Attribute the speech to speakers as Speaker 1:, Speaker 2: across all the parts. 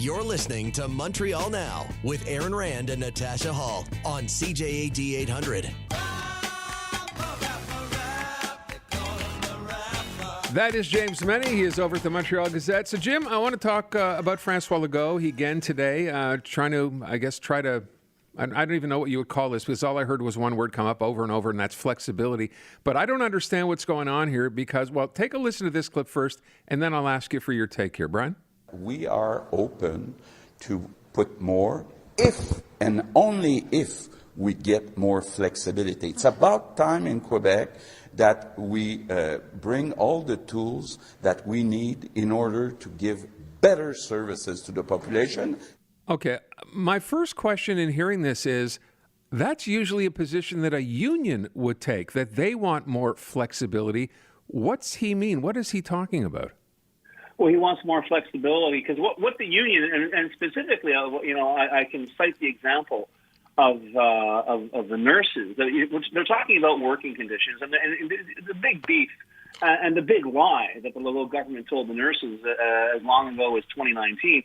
Speaker 1: You're listening to Montreal Now with Aaron Rand and Natasha Hall on CJAD 800.
Speaker 2: That is James Mennie. He is over at the Montreal Gazette. So, Jim, I want to talk about Francois Legault. He again today trying to, I don't even know what you would call this, because all I heard was one word come up over and over, and that's flexibility. But I don't understand what's going on here because, well, take a listen to this clip first, and then I'll ask you for your take here. Brian?
Speaker 3: We are open to put more if and only if we get more flexibility. It's about time in Quebec that we bring all the tools that we need in order to give better services to the population.
Speaker 2: Okay, my first question in hearing this is, that's usually a position that a union would take, that they want more flexibility. What's he mean? What is he talking about?
Speaker 4: Well, he wants more flexibility because what the union, and specifically, I can cite the example of the nurses. They're talking about working conditions, and the big beef and the big lie that the Legault government told the nurses as long ago as 2019,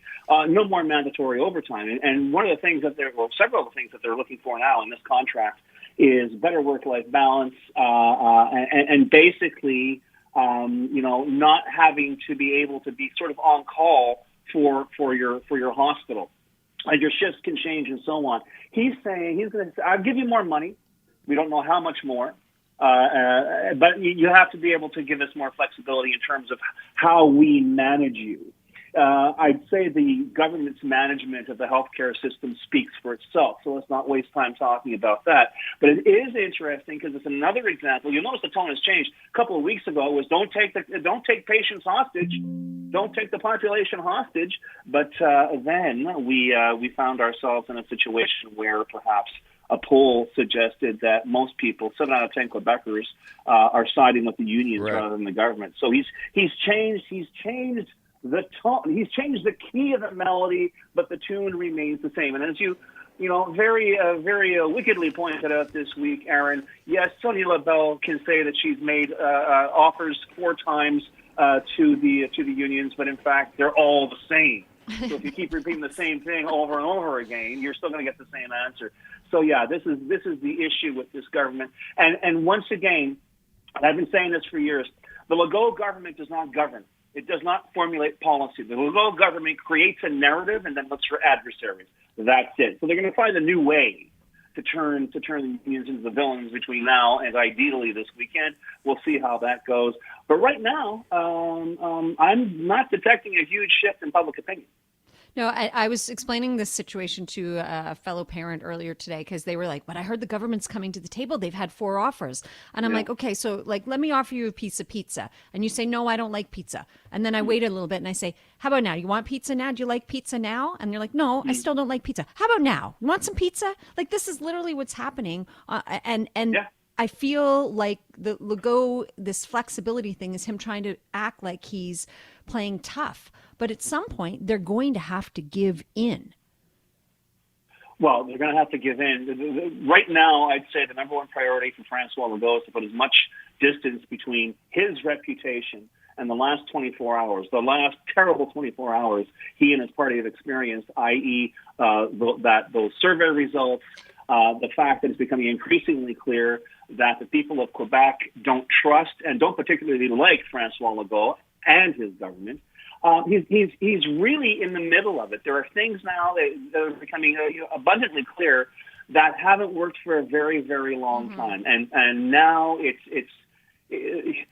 Speaker 4: no more mandatory overtime. And one of the things that several of the things that they're looking for now in this contract is better work-life balance, and basically, not having to be able to be sort of on call for your hospital. And your shifts can change and so on. He's saying he's going to. I'll give you more money. We don't know how much more, but you have to be able to give us more flexibility in terms of how we manage you. I'd say the government's management of the healthcare system speaks for itself, so let's not waste time talking about that. But it is interesting because it's another example. You'll notice the tone has changed. A couple of weeks ago it was don't take patients hostage, don't take the population hostage. But then we found ourselves in a situation where perhaps a poll suggested that most people, 7 out of 10 Quebecers, are siding with the unions rather than the government. So he's changed the tone. He's changed the key of the melody, but the tune remains the same. And as you very wickedly pointed out this week, Aaron, yes, Sonia Labelle can say that she's made offers 4 times to the unions, but in fact they're all the same. So if you keep repeating the same thing over and over again, you're still going to get the same answer. So yeah, this is the issue with this government. And once again, I've been saying this for years, the Legault government does not govern. It does not formulate policy. The Legault government creates a narrative and then looks for adversaries. That's it. So they're going to find a new way to turn the unions into the villains between now and ideally this weekend. We'll see how that goes. But right now, I'm not detecting a huge shift in public opinion.
Speaker 5: No, I was explaining this situation to a fellow parent earlier today because they were like, but I heard the government's coming to the table. They've had 4 offers. And I'm like, okay, so let me offer you a piece of pizza. And you say, no, I don't like pizza. And then I wait a little bit and I say, how about now? You want pizza now? Do you like pizza now? And you're like, no, I still don't like pizza. How about now? You want some pizza? Like, this is literally what's happening. I feel like the Legault, this flexibility thing is him trying to act like he's playing tough. But at some point, they're going to have to give in.
Speaker 4: Well, they're going to have to give in. Right now, I'd say the number one priority for Francois Legault is to put as much distance between his reputation and the last 24 hours, the last terrible 24 hours he and his party have experienced, i.e. Those survey results, the fact that it's becoming increasingly clear that the people of Quebec don't trust and don't particularly like Francois Legault and his government. He's really in the middle of it. There are things now that are becoming abundantly clear that haven't worked for a very, very long time, and now he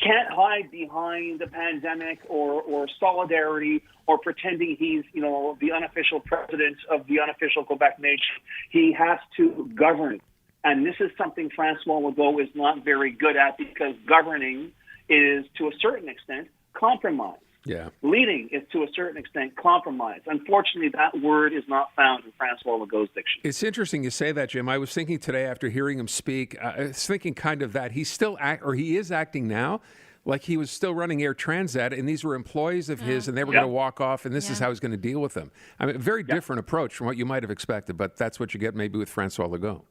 Speaker 4: can't hide behind the pandemic or solidarity or pretending he's the unofficial president of the unofficial Quebec nation. He has to govern, and this is something Francois Legault is not very good at because governing is to a certain extent compromise.
Speaker 2: Yeah.
Speaker 4: Leading is to a certain extent compromise. Unfortunately, that word is not found in Francois Legault's dictionary.
Speaker 2: It's interesting you say that, Jim. I was thinking today after hearing him speak, I was thinking kind of that he is acting now like he was still running Air Transat, and these were employees of his, and they were going to walk off, and this is how he's going to deal with them. I mean, a very different approach from what you might have expected, but that's what you get maybe with Francois Legault.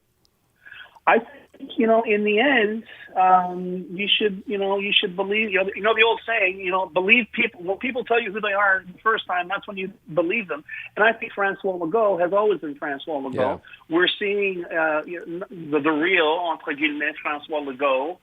Speaker 4: I think in the end, you should believe. The old saying, believe people. When people tell you who they are the first time, that's when you believe them. And I think François Legault has always been François Legault.
Speaker 2: Yeah.
Speaker 4: We're seeing the real entre guillemets François Legault.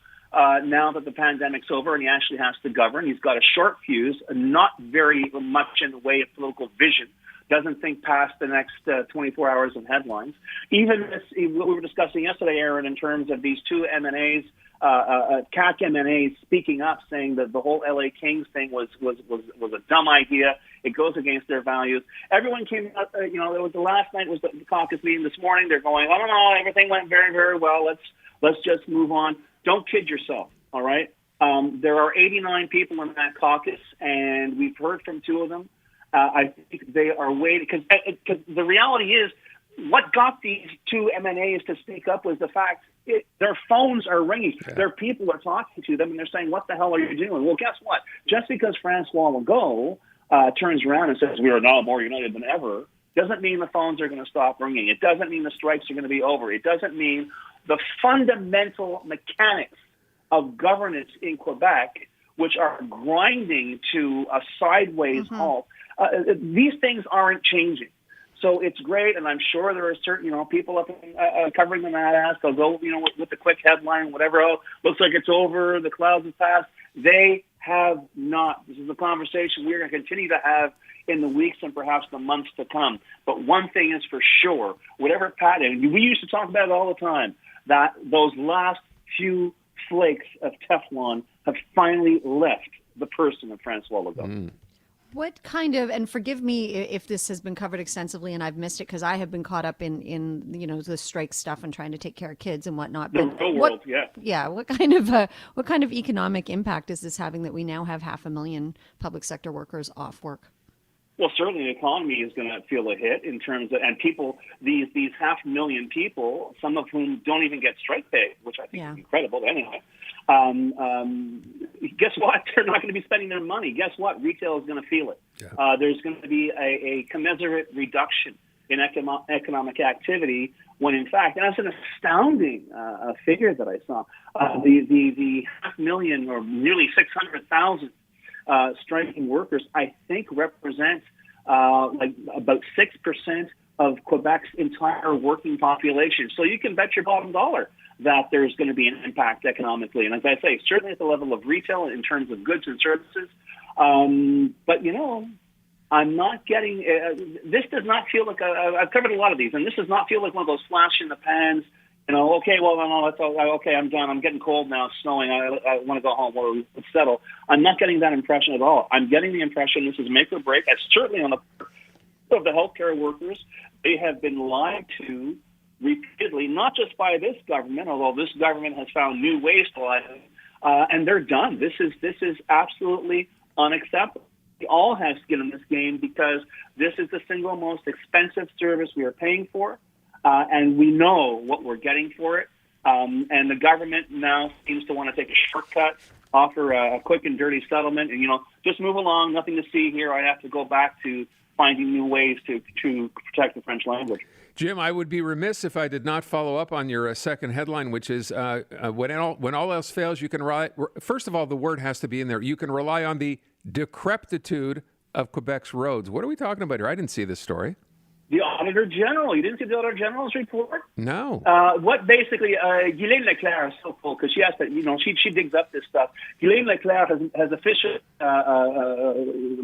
Speaker 4: Now that the pandemic's over and he actually has to govern, he's got a short fuse, not very much in the way of political vision. Doesn't think past the next 24 hours of headlines. Even what we were discussing yesterday, Aaron, in terms of these two MNAs, CAC MNAs speaking up, saying that the whole LA Kings thing was a dumb idea. It goes against their values. Everyone came out. It was the last night was the caucus meeting this morning. They're going, I don't know, everything went very, very well. Let's just move on. Don't kid yourself. All right. There are 89 people in that caucus, and we've heard from two of them. I think they are waiting because the reality is what got these two MNAs to speak up was the fact their phones are ringing. Yeah. Their people are talking to them, and they're saying, what the hell are you doing? Well, guess what? Just because François Legault turns around and says we are now more united than ever doesn't mean the phones are going to stop ringing. It doesn't mean the strikes are going to be over. It doesn't mean the fundamental mechanics of governance in Quebec, which are grinding to a sideways halt, these things aren't changing. So it's great, and I'm sure there are certain, people up covering the mad ass. They'll go, with the quick headline, whatever. Oh, looks like it's over. The clouds have passed. They have not. This is a conversation we're going to continue to have in the weeks and perhaps the months to come. But one thing is for sure, whatever pattern, we used to talk about it all the time, that those last few flakes of Teflon have finally left the person of François Legault.
Speaker 5: What kind of, and forgive me if this has been covered extensively and I've missed it because I have been caught up in the strike stuff and trying to take care of kids and whatnot.
Speaker 4: The real world, yeah.
Speaker 5: Yeah. What kind of economic impact is this having that we now have 500,000 public sector workers off work?
Speaker 4: Well, certainly the economy is going to feel a hit in terms of, and people, these 500,000 people, some of whom don't even get strike pay, which I think is incredible. But anyway, guess what? They're not going to be spending their money. Guess what? Retail is going to feel it. Yeah. There's going to be a commensurate reduction in economic activity when, in fact, and that's an astounding figure that I saw. The 500,000 or nearly 600,000 striking workers, I think, represent about 6% of Quebec's entire working population. So you can bet your bottom dollar that there's going to be an impact economically. And as I say, certainly at the level of retail in terms of goods and services. But, I'm not getting this does not feel like I've covered a lot of these, and this does not feel like one of those flash in the pans. Okay, well, no, that's all. Okay, I'm done. I'm getting cold now. It's snowing. I want to go home. Well, let's settle. I'm not getting that impression at all. I'm getting the impression this is make or break. It's certainly on the part of the healthcare workers. They have been lied to repeatedly, not just by this government, although this government has found new ways to lie to them, and they're done. This is absolutely unacceptable. We all have skin in this game because this is the single most expensive service we are paying for. And we know what we're getting for it. And the government now seems to want to take a shortcut, offer a quick and dirty settlement, and, just move along, nothing to see here. I have to go back to finding new ways to protect the French language.
Speaker 2: Jim, I would be remiss if I did not follow up on your second headline, which is when all else fails, you can rely. First of all, the word has to be in there. You can rely on the decrepitude of Quebec's roads. What are we talking about here? I didn't see this story.
Speaker 4: The Auditor General. You didn't see the Auditor General's report?
Speaker 2: No.
Speaker 4: What basically, Ghislaine Leclerc is so cool because she has to, she digs up this stuff. Ghislaine Leclerc has officially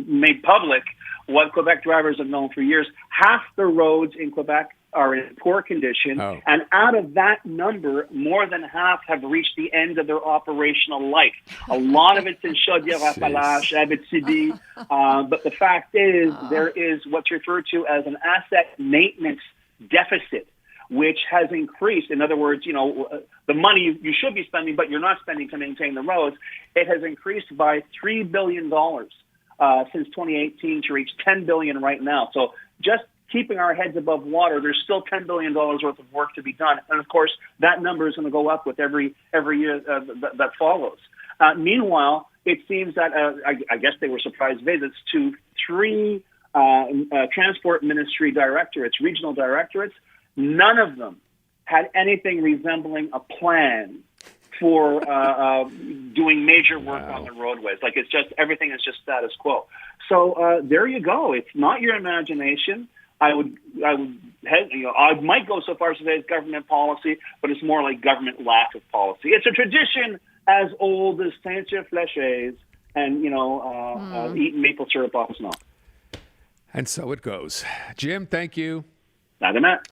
Speaker 4: made public what Quebec drivers have known for years. Half the roads in Quebec are in poor condition, and out of that number, more than half have reached the end of their operational life. A lot of it's in Chaudière-Appalaches, Abitibi, but the fact is there is what's referred to as an asset maintenance deficit, which has increased. In other words, the money you should be spending, but you're not spending to maintain the roads, it has increased by $3 billion since 2018 to reach $10 billion right now. So just keeping our heads above water, there's still $10 billion worth of work to be done. And, of course, that number is going to go up with every year that follows. Meanwhile, it seems that, I guess they were surprise visits to 3 transport ministry directorates, regional directorates. None of them had anything resembling a plan for doing major work on the roadways. Like it's just everything is just status quo. So there you go. It's not your imagination. I might go so far as to say it's government policy, but it's more like government lack of policy. It's a tradition as old as Saint-Germain and eating maple syrup off snow.
Speaker 2: And so it goes. Jim, thank you.
Speaker 4: Not a minute.